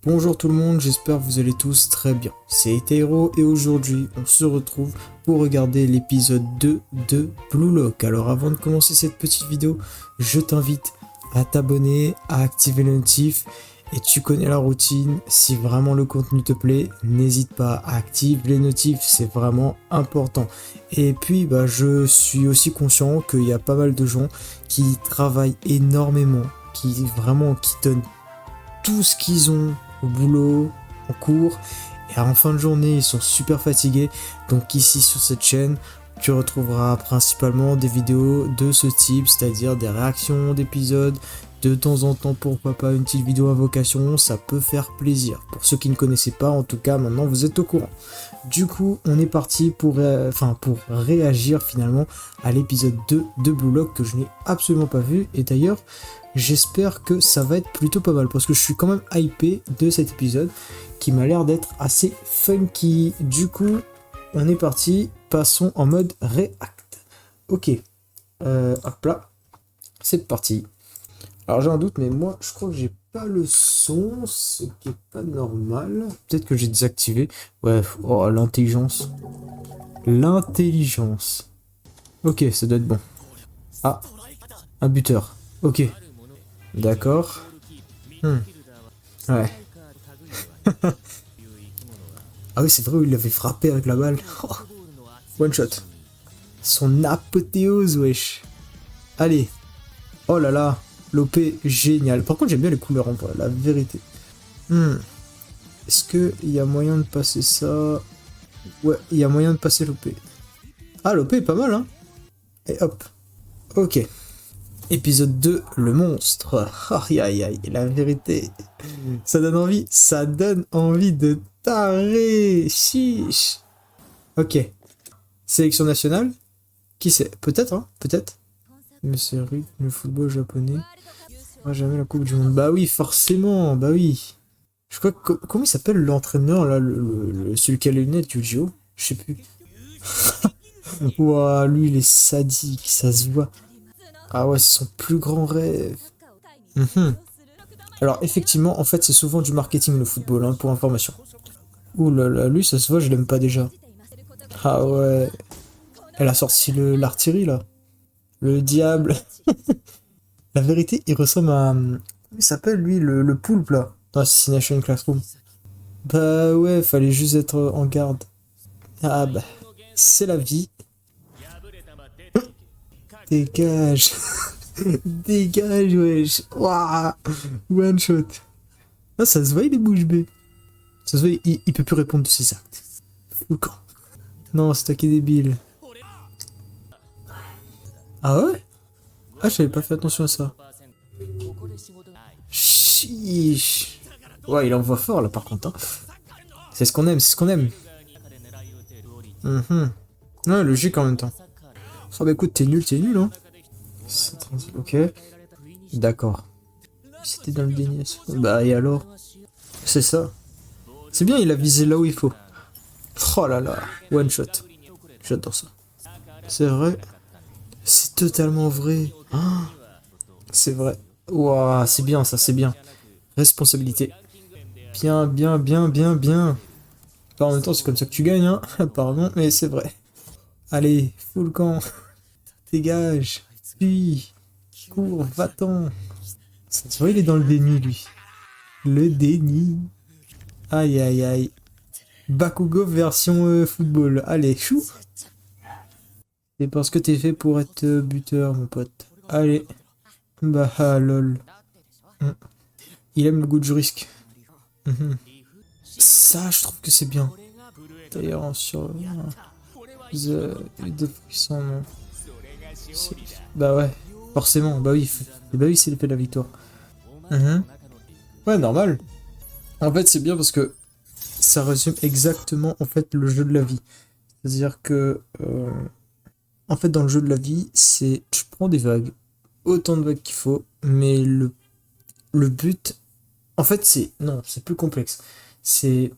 Bonjour tout le monde, j'espère que vous allez tous très bien. C'est Etairo et aujourd'hui on se retrouve pour regarder l'épisode 2 de Blue Lock. Alors avant de commencer cette petite vidéo, je t'invite à t'abonner, à activer le notif et tu connais la routine. Si vraiment le contenu te plaît, n'hésite pas à activer les notifs, c'est vraiment important. Et puis je suis aussi conscient qu'il y a pas mal de gens qui travaillent énormément, qui donnent tout ce qu'ils ont au boulot, en cours, et en fin de journée, ils sont super fatigués. Donc ici sur cette chaîne, tu retrouveras principalement des vidéos de ce type, c'est-à-dire des réactions d'épisodes, de temps en temps, pourquoi pas une petite vidéo invocation, ça peut faire plaisir. Pour ceux qui ne connaissaient pas, en tout cas, maintenant vous êtes au courant. Du coup, on est parti pour réagir finalement à l'épisode 2 de Blue Lock que je n'ai absolument pas vu. Et d'ailleurs, j'espère que ça va être plutôt pas mal parce que je suis quand même hypé de cet épisode qui m'a l'air d'être assez funky. Du coup, on est parti. Passons en mode React. Ok. Hop là. C'est parti. Alors j'ai un doute, mais moi je crois que j'ai pas le son, ce qui est pas normal. Peut-être que j'ai désactivé. Ouais, oh, l'intelligence. L'intelligence. Ok, ça doit être bon. Ah, un buteur. Ok, d'accord. Ouais. Ah oui, c'est vrai, il l'avait frappé avec la balle. Oh, one shot. Son apothéose, wesh. Allez. Oh là là. L'OP, génial. Par contre, j'aime bien les couleurs en vrai, la vérité. Est-ce qu'il y a moyen de passer ça? Ouais, il y a moyen de passer l'OP. Ah, l'OP est pas mal, hein. Et hop. Ok. Épisode 2, le monstre. Aïe aïe aïe, la vérité. Ça donne envie. Ça donne envie de taré. Chiche. Ok. Sélection nationale. Qui c'est? Peut-être, hein. Peut-être. Mais c'est rude, le football japonais. Ah, jamais la Coupe du Monde. Bah oui, forcément. Bah oui. Je crois que... Comment il s'appelle l'entraîneur, là, celui qui a les lunettes, Yu-Gi-Oh? Je sais plus. Ouah, lui, il est sadique, ça se voit. Ah ouais, c'est son plus grand rêve. Mhm. Alors, effectivement, en fait, c'est souvent du marketing, le football, hein, pour information. Ouh là là, lui, ça se voit, je l'aime pas déjà. Ah ouais. Elle a sorti l'artillerie, là. Le diable. La vérité, il ressemble à... Comment il s'appelle, lui, le poulpe, là, dans Assassination Classroom. Bah ouais, fallait juste être en garde. Ah bah, c'est la vie. Dégage. Dégage, wesh. Ouah. One shot. Ah, ça se voit, il est bouche bée. Ça se voit, il peut plus répondre de ses actes. Ou quand? Non, c'est toi qui es débile. Ah ouais? Ah, j'avais pas fait attention à ça. Chiche. Ouais, il envoie fort là par contre. Hein. C'est ce qu'on aime, c'est ce qu'on aime. Ouais, logique en même temps. Oh bah écoute, t'es nul, hein. Ok. D'accord. C'était dans le déni. Bah et alors? C'est ça. C'est bien, il a visé là où il faut. Oh là là, one shot. J'adore ça. C'est vrai. C'est totalement vrai. Ah, c'est vrai. Ouah, c'est bien ça, c'est bien. Responsabilité. Bien, bien, bien, bien, bien. Enfin, en même temps, c'est comme ça que tu gagnes, hein. Pardon, mais c'est vrai. Allez, full camp. Dégage. Puis, cours, va-t'en. Ça se voit, il est dans le déni, lui. Le déni. Aïe, aïe, aïe. Bakugo version football. Allez, chou. C'est parce que t'es fait pour être buteur, mon pote. Allez. Bah, ah, lol. Il aime le goût du risque. Ça, je trouve que c'est bien. D'ailleurs, sur The Puissant, non. Bah ouais, forcément. Bah oui, c'est l'effet de la victoire. Ouais, normal. En fait, c'est bien parce que ça résume exactement en fait le jeu de la vie. C'est-à-dire que en fait, dans le jeu de la vie, c'est tu prends des vagues, autant de vagues qu'il faut, mais le but, en fait, c'est plus complexe. C'est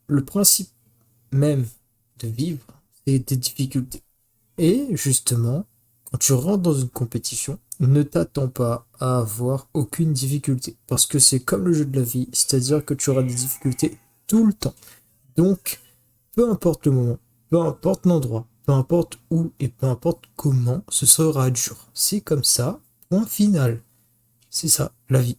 le principe même de vivre, c'est des difficultés. Et justement, quand tu rentres dans une compétition, ne t'attends pas à avoir aucune difficulté. Parce que c'est comme le jeu de la vie, c'est-à-dire que tu auras des difficultés tout le temps. Donc, peu importe le moment, peu importe l'endroit, peu importe où et peu importe comment, ce sera dur. C'est comme ça, point final. C'est ça, la vie.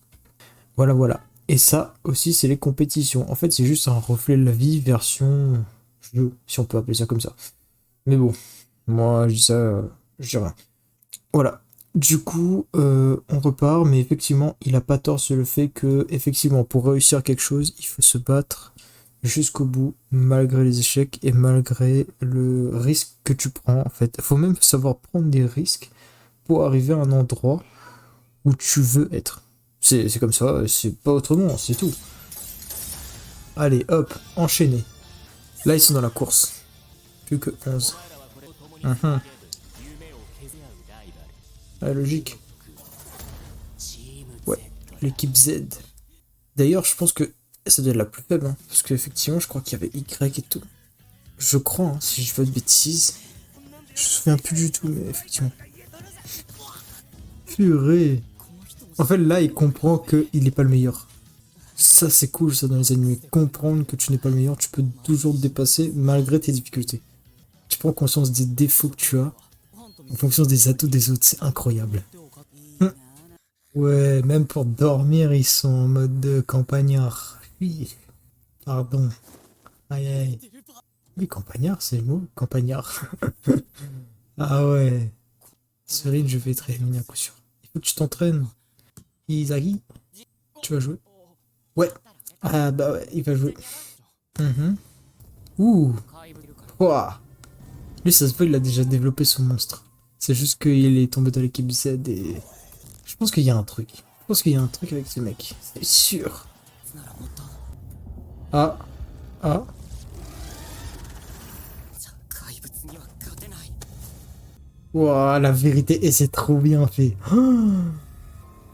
Voilà, voilà. Et ça aussi, c'est les compétitions. En fait, c'est juste un reflet de la vie version jeu, si on peut appeler ça comme ça. Mais bon, moi, je dis ça, je dis rien. Voilà. Du coup, on repart, mais effectivement, il a pas tort sur le fait que, effectivement, pour réussir quelque chose, il faut se battre jusqu'au bout, malgré les échecs et malgré le risque que tu prends, en fait. Il faut même savoir prendre des risques pour arriver à un endroit où tu veux être. C'est comme ça, c'est pas autrement, c'est tout. Allez, hop, enchaîné. Là, ils sont dans la course. Plus que 11. Mhm. Ah, logique. Ouais, l'équipe Z. D'ailleurs, je pense que ça doit être la plus faible, hein, parce qu'effectivement, je crois qu'il y avait Y et tout. Je crois, hein, si je fais pas de bêtises. Je me souviens plus du tout, mais effectivement. Purée. En fait, là, il comprend qu'il n'est pas le meilleur. Ça, c'est cool, ça, dans les animés. Comprendre que tu n'es pas le meilleur, tu peux toujours te dépasser malgré tes difficultés. Tu prends conscience des défauts que tu as en fonction des atouts des autres. C'est incroyable. Hum. Ouais, même pour dormir, ils sont en mode de campagnard. Oui, pardon. Aïe aïe. Oui, campagnard, c'est le mot. Campagnard. Ah ouais. Cyril, je vais être éliminé à coup sûr. Il faut que tu t'entraînes. Isagi, tu vas jouer. Ouais. Ah bah ouais, il va jouer. Mhm. Ouh. Ouah. Lui, ça se peut, il a déjà développé son monstre. C'est juste qu'il est tombé dans l'équipe Z et... Je pense qu'il y a un truc. Je pense qu'il y a un truc avec ce mec. C'est sûr. Ah. Ah. Ouah, la vérité, et c'est trop bien fait. Oh,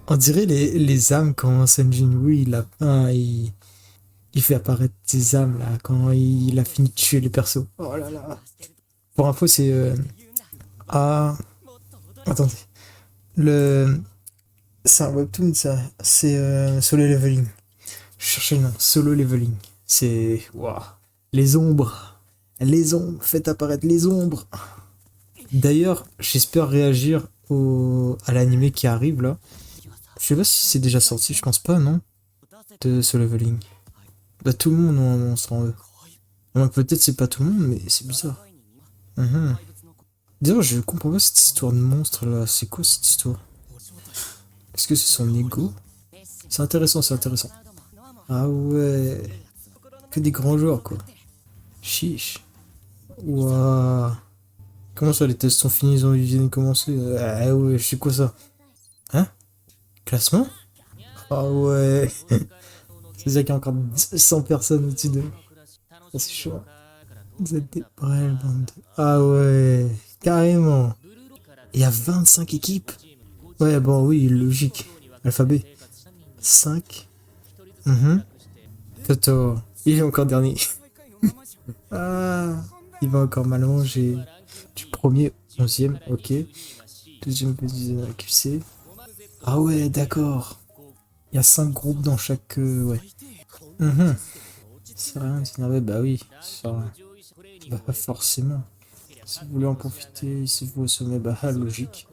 on dirait les âmes quand Senjin Woo, il fait apparaître ses âmes là, quand il a fini de tuer les persos. Oh là là. Pour info, c'est... Ah... Attendez. Le... C'est un webtoon, ça. C'est Solo Leveling. Je cherchais le nom. Solo Leveling. C'est... Waouh. Les ombres. Les ombres. Faites apparaître les ombres. D'ailleurs, j'espère réagir à l'animé qui arrive là. Je sais pas si c'est déjà sorti, je pense pas, non? De Solo Leveling. Bah tout le monde en monstre en eux. Donc peut-être c'est pas tout le monde, mais c'est bizarre. Mhm. D'ailleurs, je comprends pas cette histoire de monstre là. C'est quoi cette histoire? Est-ce que c'est son ego? C'est intéressant, c'est intéressant. Ah ouais. Que des grands joueurs quoi. Chiche. Waouh. Comment ça, les tests sont finis, ils viennent de commencer? Ah ouais, je sais quoi ça? Hein? Classement? Ah ouais. C'est-à-dire qu'il y a encore 100 personnes au-dessus d'eux. Ça, c'est chaud. Vous êtes des brels, bande de... Ah ouais, carrément. Il y a 25 équipes. Ouais, bon, oui, logique. Alphabet. 5. Mhm. Toto. Il est encore dernier. Ah, il va encore mal manger. Du premier, 11e, ok. Deuxième position QC. Ah ouais, d'accord. Il y a 5 groupes dans chaque... ouais. Mhm. C'est rien, c'est ouais, bah oui. Ça... Bah forcément. Si vous voulez en profiter, si vous au sommet, bah logique.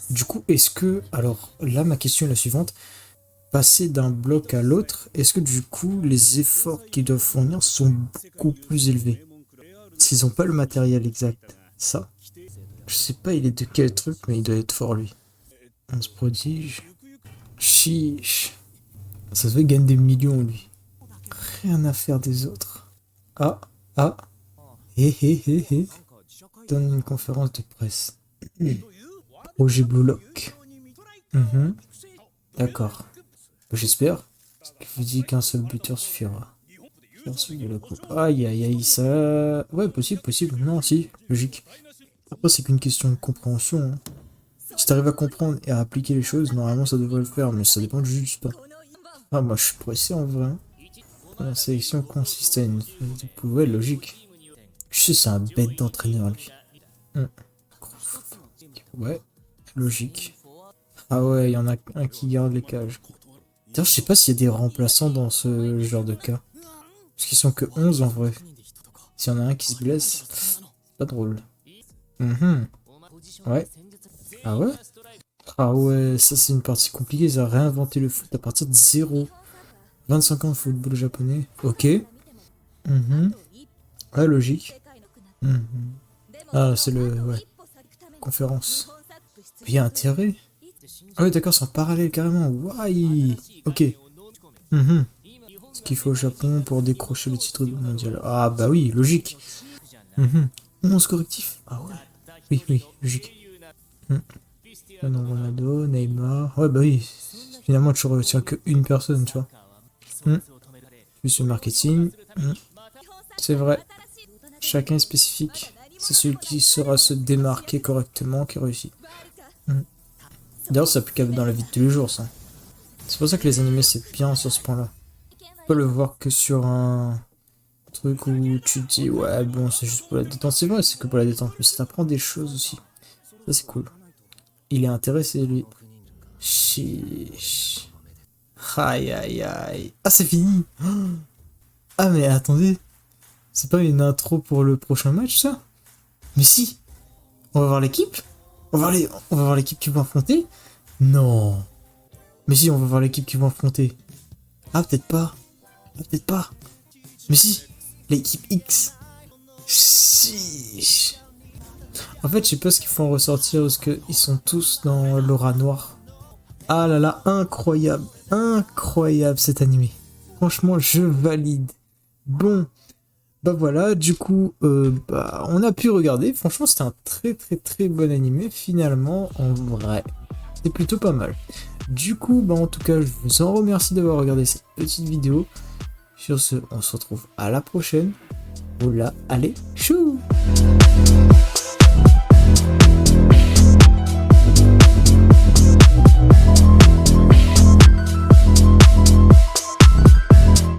Du coup, est-ce que... Alors, là, ma question est la suivante. Passer d'un bloc à l'autre, est-ce que du coup, les efforts qu'ils doivent fournir sont beaucoup plus élevés? S'ils n'ont pas le matériel exact. Ça. Je sais pas, il est de quel truc, mais il doit être fort, lui. 11 prodige. Chiche. Ça se fait gagner des millions, lui. Rien à faire des autres. Ah, ah. Hé, hé, hé, hé. Donne une conférence de presse. Projet Blue Lock. Mhm. D'accord. J'espère. Parce qu'il vous dit qu'un seul buteur suffira. Faire suivre la coupe. Aïe, aïe, aïe, ça... Ouais, possible, possible. Non, si, logique. Après, c'est qu'une question de compréhension, hein. Si t'arrives à comprendre et à appliquer les choses, normalement ça devrait le faire, mais ça dépend du jeu du sport. Ah, moi je suis pressé en vrai. La sélection consiste à une... Ouais, logique. Je sais, c'est un bête d'entraîneur, lui. Hmm. Ouais, logique. Ah ouais, il y en a un qui garde les cages. D'ailleurs, je sais pas s'il y a des remplaçants dans ce genre de cas. Parce qu'ils sont que 11 en vrai. S'il y en a un qui se blesse, c'est pas drôle. Mhm. Ouais. Ah ouais? Ah ouais, ça c'est une partie compliquée. Ils ont réinventé le foot à partir de zéro. 25 ans de football japonais. Ok. Mhm. Ouais, logique. Mhm. Ah, c'est le... Ouais, conférence. Il y a intérêt. Ah ouais, d'accord, c'est en parallèle carrément. Why? Ok. Mhm. Ce qu'il faut au Japon pour décrocher le titre mondial. Ah bah oui, logique. Mhm. 11 correctifs. Ah ouais. Oui, oui, logique. Mhm. Non, Ronaldo, Neymar. Ouais, bah oui. Finalement, tu retiens qu'une personne, tu vois. Mhm. Plus le marketing. Mhm. C'est vrai. Chacun est spécifique. C'est celui qui saura se démarquer correctement qui réussit. Mhm. D'ailleurs, c'est applicable dans la vie de tous les jours, ça. C'est pour ça que les animés, c'est bien sur ce point-là. Faut pas le voir que sur un truc où tu te dis, ouais, bon, c'est juste pour la détente. C'est vrai, c'est que pour la détente, mais ça t'apprend des choses aussi. Ça, c'est cool. Il est intéressé, lui. Chiche. Aïe, aïe, aïe. Ah, c'est fini. Ah, mais attendez. C'est pas une intro pour le prochain match, ça? Mais si. On va voir l'équipe. On va voir l'équipe qui va affronter. Non. Mais si, on va voir l'équipe qui va affronter. Ah, peut-être pas. Ah, peut-être pas. Mais si. L'équipe X. Si. En fait, je sais pas ce qu'il faut en ressortir parce qu'ils sont tous dans l'aura noire. Ah là là, incroyable. Incroyable cet animé. Franchement, je valide. Bon, bah voilà, du coup, bah, on a pu regarder. Franchement, c'était un très très très bon animé. Finalement, en vrai, c'est plutôt pas mal. Du coup, bah en tout cas, je vous en remercie d'avoir regardé cette petite vidéo. Sur ce, on se retrouve à la prochaine. Oula, allez, chou!